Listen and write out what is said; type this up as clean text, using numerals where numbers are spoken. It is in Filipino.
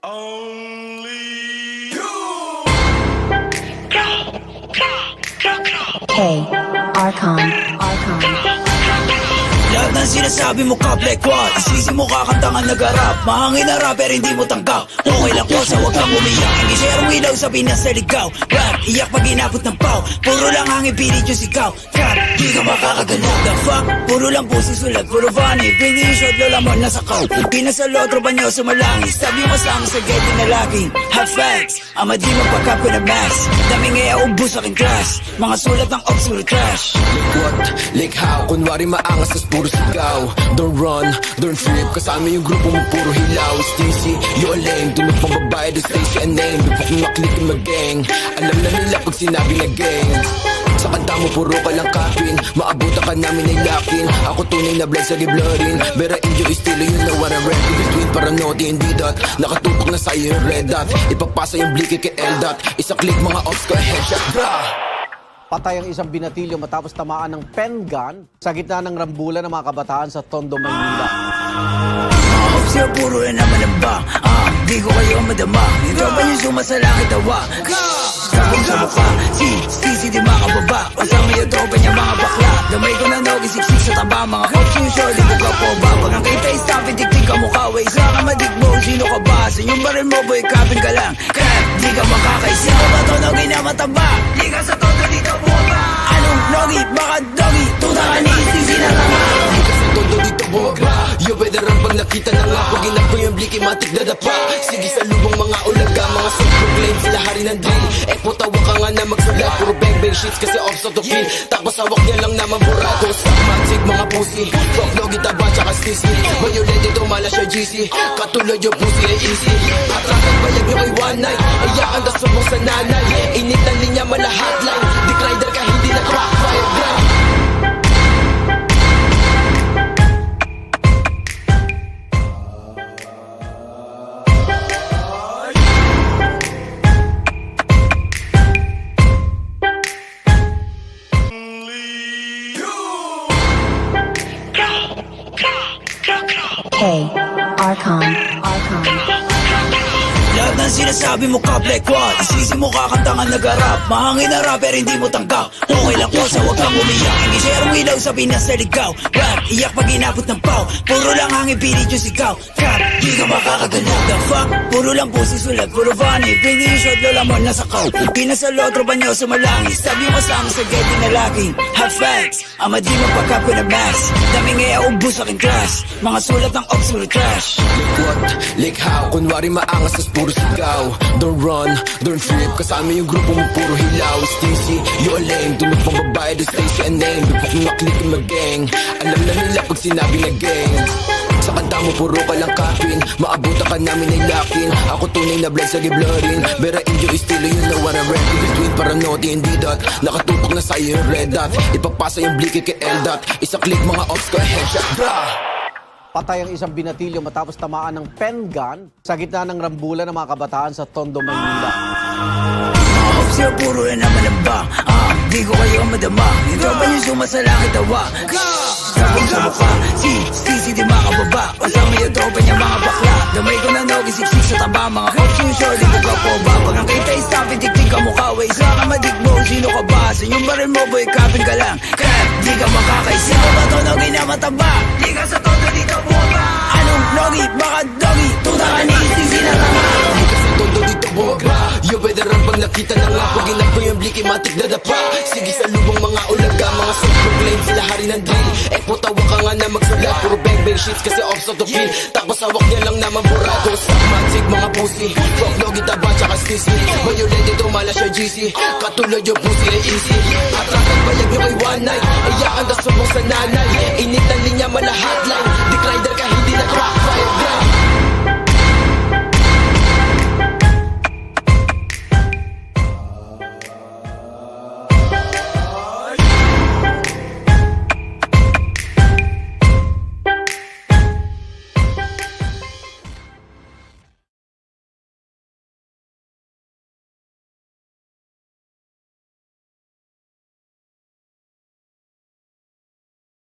Only you. Hey, Archon. Lahat ng sinasabi mo ka black wall, isisi mo kakanta nga nag-arap. Mahangin na rapper hindi mo tanggap. Okay lang ko sa wag kang umiyak. Hindi share ilaw sa Pinas na ligaw. Rap, iyak pag inabot ng pau. Puro lang hangin pilit yung sigaw. Trap, di ka makakagalaw. The fuck, puro lang pusi sulat, puro funny. Bring yung shot, lola mo nasa kaw. Pinas sa lotro ba nyo sumalangis. Sabi mo kasama sa getty na laging have facts, ama di magpakap ko na max. Daming ubus sa aking class. Mga sulat ng ops, puro trash. Like what? Like how? Kunwari maangas tas puro sigaw. Don't run, don't trip. Kasama yung grupo mo puro hilaw. Stacy, you a lame. Tunod pang babae, do Stacy a name. Bukok maklik yung mag-gang. Alam na nila pag sinabi na gang. Sa kanta mo puro ka lang kapin. Maabutan ka namin ay lakin. Ako tunay na blood sa giblorin. Bera inyo estilo yun na what I'm ready. Between paranoid hindi dot. Nakatutok na sa'yo yung red dot. Ipapasa yung bliki kay L-dot. Isa click mga ops ko headshot. Bra! Patay ang isang binatilyo matapos tamaan ng pen gun sa gitna ng rambulan ng mga kabataan sa Tondo, Maynila. Mga ops yun, puro na naman ang bang. Di ko kayo madama. Ito ba yung sumasalangit tawa? Sabong sa mukha, si di makababa. Kasama yung tropa niya mga bakla. Damay ko na nogi, siksik sa taba. Mga ops yung show, di ko ka po ba? Pag ang kita is stop, itik-tik ka mukha. Way sa ka madigmo, sino ka ba? Sa inyong baril mo, boy, kapin ka lang. Crap, di ka makakaisi. Ako ba to nogi na mataba? Di ka sa todo dito buwaba. Anong nogi? Baka dogi? Tuta ka ni isisi na tama. Di ka sa todo dito buwaba. Yo, veteran pag nakita na nga. Pag inap ko yung bliki, matik na dapa. Sige sa lubong mga ulaga. Mga self-proclaim, sila hari ng drill. Tawa ka nga na magsulat. Puro bang-bang shits kasi off sa to kill. Tapos hawak niya lang naman burado. Sa magic mga pussy. Fuck no, gitaba tsaka stisi. Violent ito, mala siya GC. Katulad yung pussy ay easy. Atrakan bayag nyo kay one night. Iyakan na subong sa nanay. Init ng linya mala hotline. Dick rider ka hindi na crackfire ground. Hey, Archon. Lahat ng sinasabi mo ka black wall, isisi mo kakanta nga nag-arap. Mahangin na rapper hindi mo tanggap. Okay lang ko sa wag kang umiyak. Hindi share ilaw sa Pinas na ligaw. Rap, iyak pag inabot ng pau. Puro lang hangin pilit yung sigaw. Trap, di ka makakagalaw. The fuck, puro lang pusi sulat, puro funny. Bring yung shot, lola mo nasa kaw. Pinas sa lotro ba nyo sumalangis. Sabi mo kasama sa getty na laging have facts, ama di magpakap ko na max. Daming ubus sa aking class. Mga sulat ng ops, puro trash. Like what? Like how? Kunwari maangas tas puro sigaw. Don't run, don't trip. Kasama yung grupo mo puro hilaw. Stacy, you a lame. Tunod pang babae, do Stacy a name. Bukok maklik yung mag-gang. Alam na nila pag sinabi na gang. Sa kanta mo puro ka lang kapin. Maabutan ka namin ay lakin. Ako tunay na blood sa giblorin. Bera inyo estilo yun na what I'm ready. Between paranoid hindi dot. Nakatutok na sa'yo yung red dot. Ipapasa yung bliki kay L-dot. Isa click mga ops ko headshot. Bra! Patay ang isang binatilyo matapos tamaan ng pen gun sa gitna ng rambulan ng mga kabataan sa Tondo, Maynila. Mga ops yun, puro na naman ang bang. Di ko kayo madama. Ito ba yung sumasalangit tawa? Sabong sa mukha, si di makababa. Kasama yung tropa niya mga bakla. Damay ko na nogi, siksik sa taba. Mga ops yung show, di ko ka po ba? Pag ang kita is stop, itik-tik ka mukha. Way sa ka madigmo, sino ka ba? Sa inyong baril mo, boy, kapin ka lang. Crap, di ka makakaisi. Ako ba to nogi na mataba? Di ka sa todo dito buwaba. Anong nogi? Baka dogi? Tuta ka ni isisi na tama. Di ka sa todo dito buwaba. Yo, veteran pag nakita na nga. Pag inap ko yung bliki, matik na dapa. Sige sa lubong mga ulaga. Mga self-proclaim, sila hari ng drill. Tawa ka nga na magsulat. Puro bang-bang shits kasi off sa to kill. Tapos hawak niya lang naman burado. Sa magic mga pussy. Fuck no, gitaba tsaka stisi. Violent ito, mala siya GC. Katulad yung pussy ay easy. Atrakan bayag nyo kay one night. Iyakan na subong sa nanay. Init ng linya mala hotline. Dick